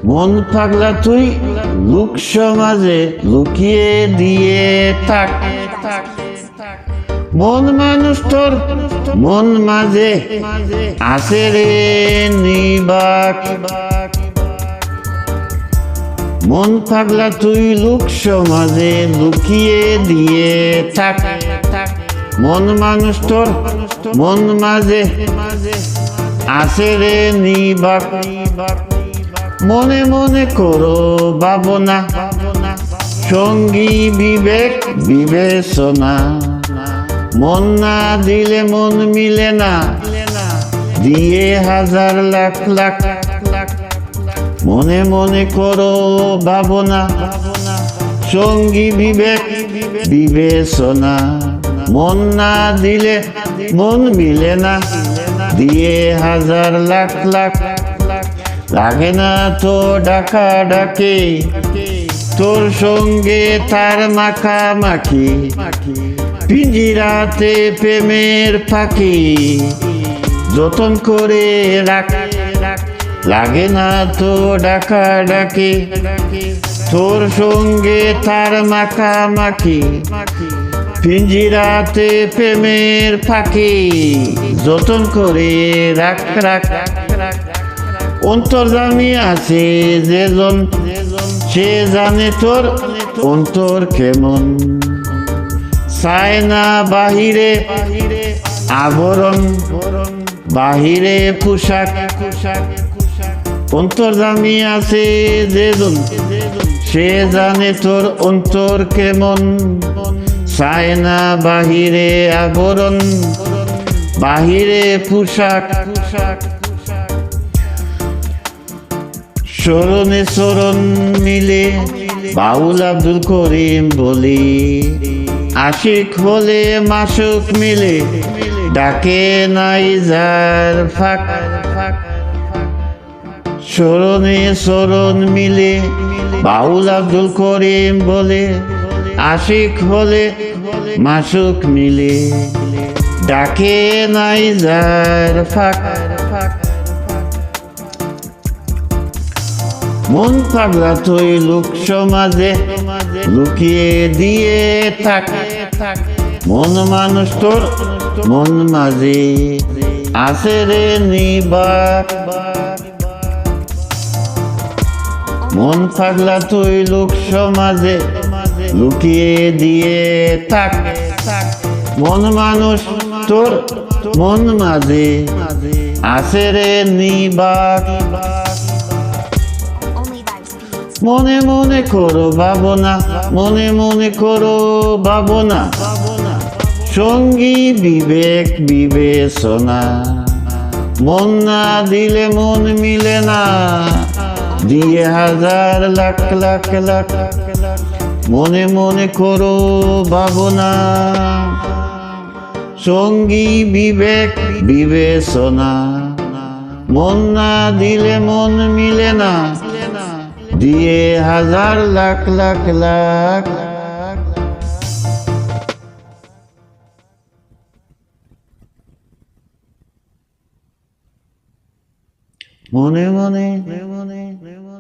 মন পাগলা তুই লোক সমাজে লুকিয়ে দিয়ে থাক। মন মানুষ তোর মন মাঝে আছে রে নিবাক। মন পাগলা তুই লোক সমাজে লুকিয়ে দিয়ে থাক। মন মানুষ তোর মন মাঝে আছে রে নিবাক। মনে মনে করো ভাবনা, সঙ্গী বিবেক বিবেচনা। মন না দিলে মন মিলে না, দিয়ে হাজার লাখ লাখ। মনে মনে করো ভাবনা, সঙ্গী বিবেক বিবেচনা। মন না দিলে মন মিলে না, দিয়ে হাজার লাখ লাখ। লাগে না তো ডাকা ডাকে, তোর সঙ্গে তার মাখামাখি। পিঞ্জিরাতে প্রেমের পাখি যতন করে রাখ। লাগে না তো ডাকা ডাকে, তোর সঙ্গে তার মাখামাখি। পিঞ্জিরাতে প্রেমের পাখি যতন করে রাখ রাখ। অন্তর্যামী আছে যেজন, সে জানে তোর অন্তর কেমন। চায় না বাহিরে আবরণ, বাহিরে পোশাক। অন্তর্যামী আছে যেজন, সে জানে তোর অন্তর কেমন। চায় না বাহিরে আবরণ, বাহিরে পোশাক। শরণে শরণ মিলে বাউল আব্দুল করিম বলি। আশিক হলে মাসুক মিলে, ডাকে নাই যার ফাঁক। শরণে শরণ মিলে বাউল আব্দুল করিম বলে। আশিক হলে মাসুক মিলে, ডাকে নাই যার ফাঁক। মন পাগলা তুই লোক সমাজে লুকিয়ে দিয়ে থাক। মন মানুষ তোর মন মাঝে আছে রে নিবাক। মন পাগলা তুই লোক সমাজে লুকিয়ে দিয়ে থাক। মন মানুষ তোর মন মাঝে আছে রে নিবাক। মনে মনে করো ভাবনা, মনে মনে করো ভাবনা। সঙ্গী বিবেক বিবেচনা। মন না দিলে মন মিলে না, দিয়ে হাজার লাখ লাখ লাখ। মনে মনে করো ভাবনা, সঙ্গী বিবেক বিবেচনা। মন না দিলে মন মিলে না, দিয়ে হাজার লাখ লাখ লাখ। মনে মনে